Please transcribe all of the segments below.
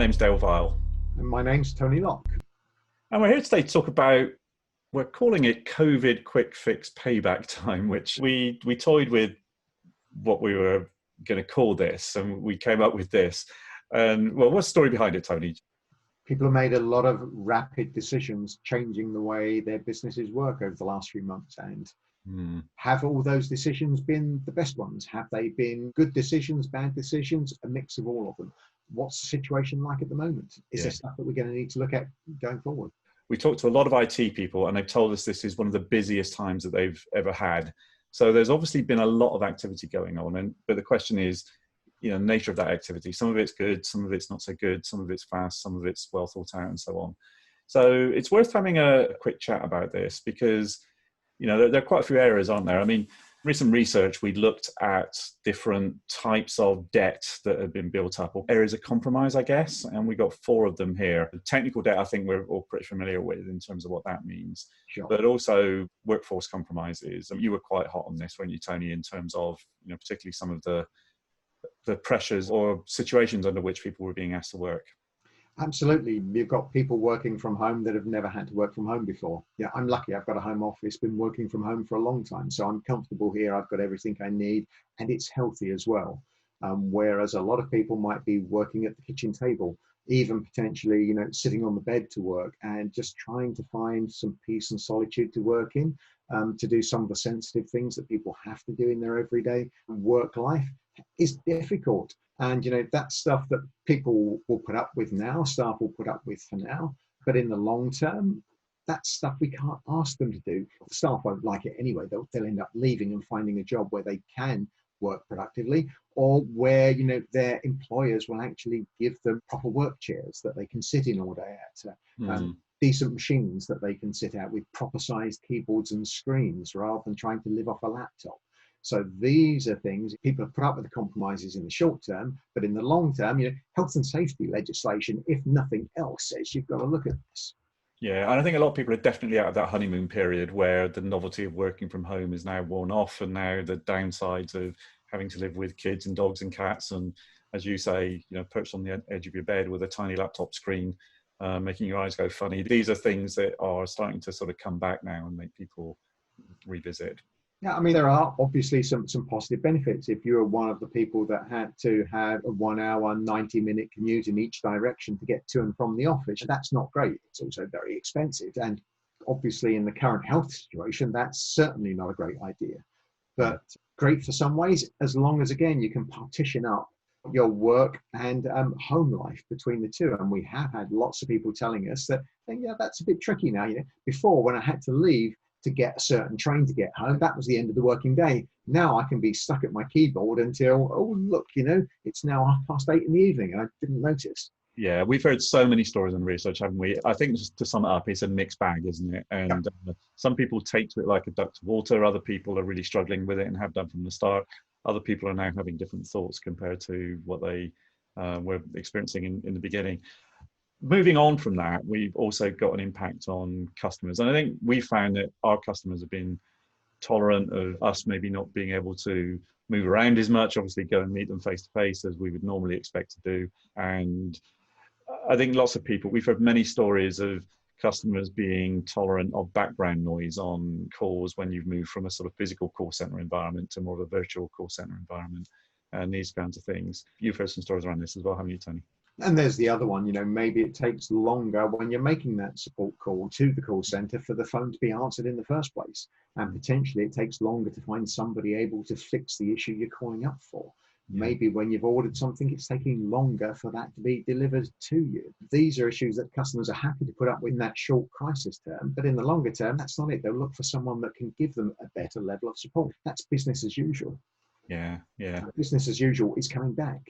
name's Dale Vile, And my name's Tony Locke. and we're here today to talk about, we're calling it COVID quick fix payback time, which we toyed with what we were going to call this, and we came up with this. And well, what's the story behind it, Tony? People have made a lot of rapid decisions changing the way their businesses work over the last few months. And have all those decisions been the best ones? Have they been good decisions, bad decisions, a mix of all of them? What's the situation like at the moment? Is there stuff that we're going to need to look at going forward? We talked to a lot of IT people, and they've told us this is one of the busiest times that they've ever had. So there's obviously been a lot of activity going on, but the question is, the nature of that activity. Some of it's good, some of it's not so good, some of it's fast, some of it's well thought out, and so on. So it's worth having a quick chat about this because, there are quite a few areas, aren't there? I mean, recent research, we looked at different types of debt that have been built up, or areas of compromise, I guess, and we got 4 of them here. Technical debt, I think we're all pretty familiar with in terms of what that means, Sure. But also workforce compromises. You were quite hot on this, weren't you, Tony, in terms of, particularly some of the pressures or situations under which people were being asked to work. Absolutely. You've got people working from home that have never had to work from home before. Yeah, I'm lucky. I've got a home office, been working from home for a long time. So I'm comfortable here. I've got everything I need and it's healthy as well. Whereas a lot of people might be working at the kitchen table, even potentially, sitting on the bed to work and just trying to find some peace and solitude to work in, to do some of the sensitive things that people have to do in their everyday work life is difficult. And, that's stuff that people will put up with now, staff will put up with for now. But in the long term, that's stuff we can't ask them to do. Staff won't like it anyway. They'll end up leaving and finding a job where they can work productively, or where, their employers will actually give them proper work chairs that they can sit in all day at. Decent machines that they can sit at with proper sized keyboards and screens rather than trying to live off a laptop. So these are things people have put up with the compromises in the short term, but in the long term, health and safety legislation, if nothing else, says you've got to look at this. Yeah, and I think a lot of people are definitely out of that honeymoon period where the novelty of working from home is now worn off, and now the downsides of having to live with kids and dogs and cats, and as you say, perched on the edge of your bed with a tiny laptop screen, making your eyes go funny. These are things that are starting to sort of come back now and make people revisit. Yeah, I mean, there are obviously some positive benefits. If you're one of the people that had to have a 1 hour, 90-minute commute in each direction to get to and from the office, that's not great. It's also very expensive. And obviously in the current health situation, that's certainly not a great idea. But great for some ways, as long as, again, you can partition up your work and home life between the two. And we have had lots of people telling us that, yeah, that's a bit tricky now. Before, when I had to leave to get a certain train to get home, that was the end of the working day. Now I can be stuck at my keyboard until, it's now 8:30 in the evening and I didn't notice. Yeah, we've heard so many stories and research, haven't we? I think just to sum it up, it's a mixed bag, isn't it? And some people take to it like a duck to water. Other people are really struggling with it and have done from the start. Other people are now having different thoughts compared to what they were experiencing in the beginning. Moving on from that, we've also got an impact on customers. And I think we found that our customers have been tolerant of us maybe not being able to move around as much, obviously go and meet them face to face as we would normally expect to do. And I think lots of people, we've heard many stories of customers being tolerant of background noise on calls when you've moved from a sort of physical call center environment to more of a virtual call center environment and these kinds of things. You've heard some stories around this as well, haven't you, Tony? And there's the other one, maybe it takes longer when you're making that support call to the call center for the phone to be answered in the first place. And potentially it takes longer to find somebody able to fix the issue you're calling up for. Maybe when you've ordered something, it's taking longer for that to be delivered to you. These are issues that customers are happy to put up with in that short crisis term. But in the longer term, that's not it. They'll look for someone that can give them a better level of support. That's business as usual. Yeah. Business as usual is coming back.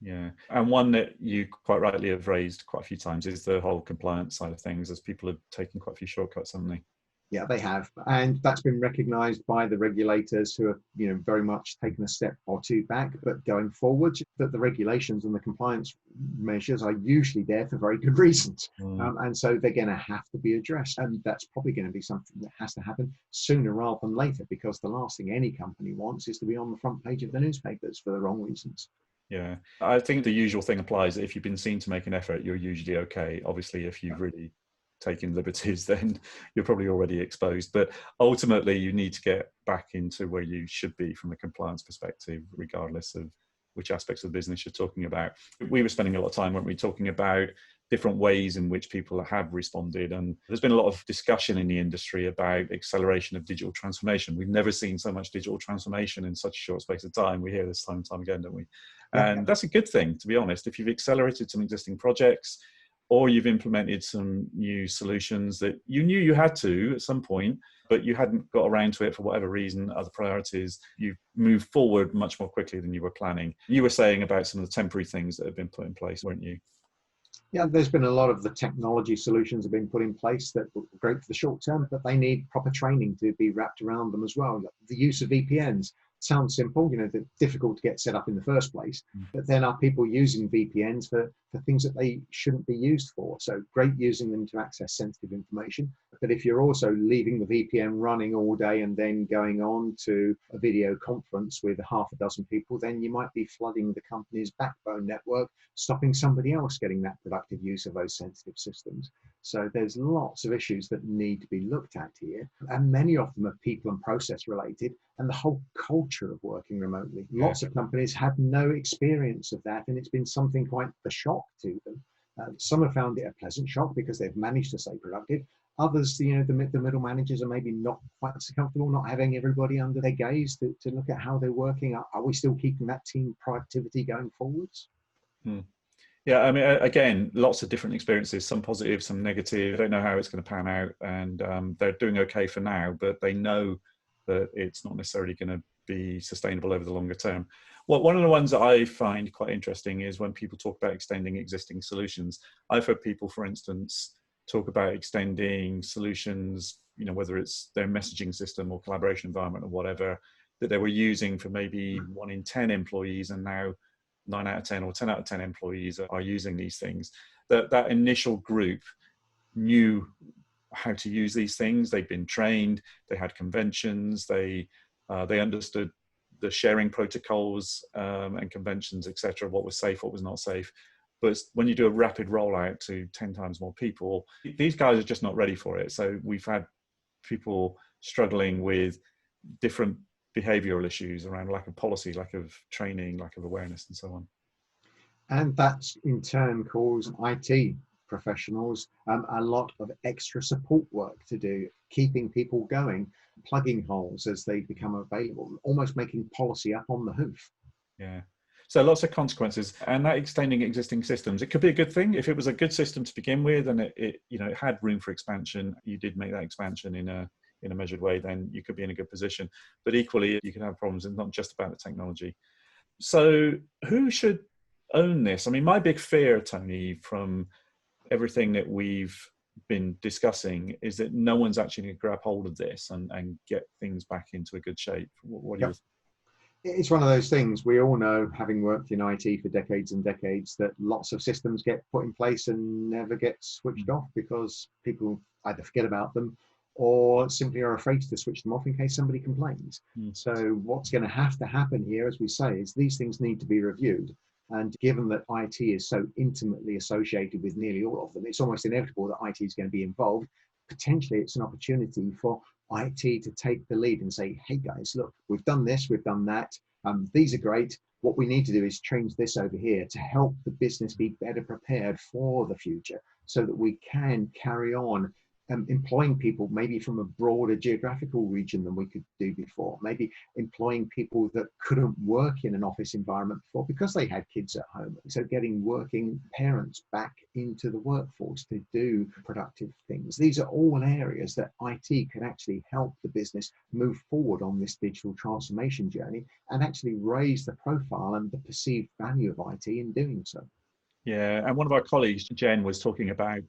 Yeah. And one that you quite rightly have raised quite a few times is the whole compliance side of things, as people have taken quite a few shortcuts, haven't they? Yeah, they have. And that's been recognised by the regulators who have, very much taken a step or two back. But going forward, that the regulations and the compliance measures are usually there for very good reasons. And so they're going to have to be addressed. And that's probably going to be something that has to happen sooner rather than later, because the last thing any company wants is to be on the front page of the newspapers for the wrong reasons. Yeah, I think the usual thing applies. If you've been seen to make an effort, you're usually okay. Obviously, if you've really taken liberties, then you're probably already exposed. But ultimately, you need to get back into where you should be from a compliance perspective, regardless of which aspects of the business you're talking about. We were spending a lot of time, weren't we, talking about different ways in which people have responded. And there's been a lot of discussion in the industry about acceleration of digital transformation. We've never seen so much digital transformation in such a short space of time. We hear this time and time again, don't we? And that's a good thing, to be honest. If you've accelerated some existing projects or you've implemented some new solutions that you knew you had to at some point, but you hadn't got around to it for whatever reason, other priorities, you move forward much more quickly than you were planning. You were saying about some of the temporary things that have been put in place, weren't you? Yeah, there's been a lot of the technology solutions have been put in place that were great for the short term, but they need proper training to be wrapped around them as well. The use of VPNs sounds simple, they're difficult to get set up in the first place, but then are people using VPNs for things that they shouldn't be used for? So great using them to access sensitive information. But if you're also leaving the VPN running all day and then going on to a video conference with half a dozen people, then you might be flooding the company's backbone network, stopping somebody else getting that productive use of those sensitive systems. So there's lots of issues that need to be looked at here, and many of them are people and process related, and the whole culture of working remotely. Lots of companies have no experience of that, and it's been something quite a shock to them. Some have found it a pleasant shock because they've managed to stay productive. Others, the middle managers are maybe not quite so comfortable, not having everybody under their gaze to look at how they're working. Are we still keeping that team productivity going forwards? Yeah, I mean, again, lots of different experiences, some positive, some negative. I don't know how it's going to pan out, and they're doing okay for now, but they know that it's not necessarily going to be sustainable over the longer term. Well, one of the ones that I find quite interesting is when people talk about extending existing solutions. I've heard people, for instance, talk about extending solutions, whether it's their messaging system or collaboration environment or whatever, that they were using for maybe 1 in 10 employees, and now 9 out of 10 or 10 out of 10 employees are using these things. That initial group knew how to use these things. They'd been trained, they had conventions, they understood the sharing protocols and conventions, etc., what was safe, what was not safe. But when you do a rapid rollout to 10 times more people, these guys are just not ready for it. So we've had people struggling with different behavioral issues around lack of policy, lack of training, lack of awareness, and so on. And that in turn caused IT professionals a lot of extra support work to do, keeping people going, plugging holes as they become available, almost making policy up on the hoof. Yeah. So lots of consequences, and that extending existing systems, it could be a good thing if it was a good system to begin with, and it had room for expansion. You did make that expansion in a measured way, then you could be in a good position. But equally, you can have problems. It's not just about the technology. So who should own this? I mean, my big fear, Tony, from everything that we've been discussing is that no one's actually going to grab hold of this and get things back into a good shape. What do you think? It's one of those things we all know, having worked in IT for decades and decades, that lots of systems get put in place and never get switched off because people either forget about them or simply are afraid to switch them off in case somebody complains. So what's going to happen here, as we say, is these things need to be reviewed. And given that IT is so intimately associated with nearly all of them, it's almost inevitable that IT is going to be involved. Potentially, it's an opportunity for IT to take the lead and say, hey guys, look, we've done this, we've done that. These are great. What we need to do is change this over here to help the business be better prepared for the future so that we can carry on employing people maybe from a broader geographical region than we could do before, maybe employing people that couldn't work in an office environment before because they had kids at home. So getting working parents back into the workforce to do productive things. These are all areas that IT can actually help the business move forward on this digital transformation journey and actually raise the profile and the perceived value of IT in doing so. Yeah, and one of our colleagues, Jen, was talking about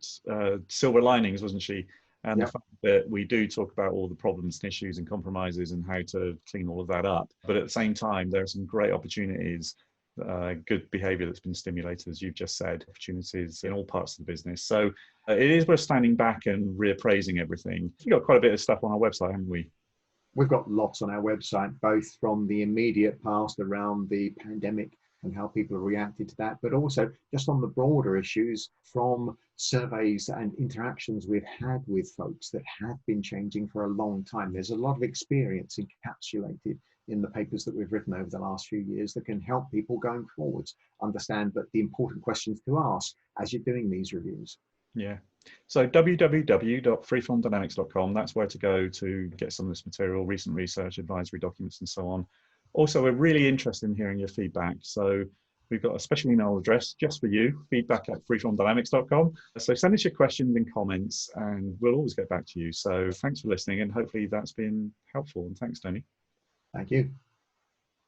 silver linings, wasn't she? And the fact that we do talk about all the problems and issues and compromises and how to clean all of that up. But at the same time, there are some great opportunities, good behavior that's been stimulated, as you've just said, opportunities in all parts of the business. So it is worth standing back and reappraising everything. We've got quite a bit of stuff on our website, haven't we? We've got lots on our website, both from the immediate past around the pandemic and how people have reacted to that, but also just on the broader issues from surveys and interactions we've had with folks that have been changing for a long time. There's a lot of experience encapsulated in the papers that we've written over the last few years that can help people going forwards understand that the important questions to ask as you're doing these reviews. Yeah. So www.freeformdynamics.com, that's where to go to get some of this material, recent research, advisory documents, and so on. Also, we're really interested in hearing your feedback. So we've got a special email address just for you, feedback@freeformdynamics.com. So send us your questions and comments, and we'll always get back to you. So thanks for listening, and hopefully that's been helpful. And thanks, Tony. Thank you.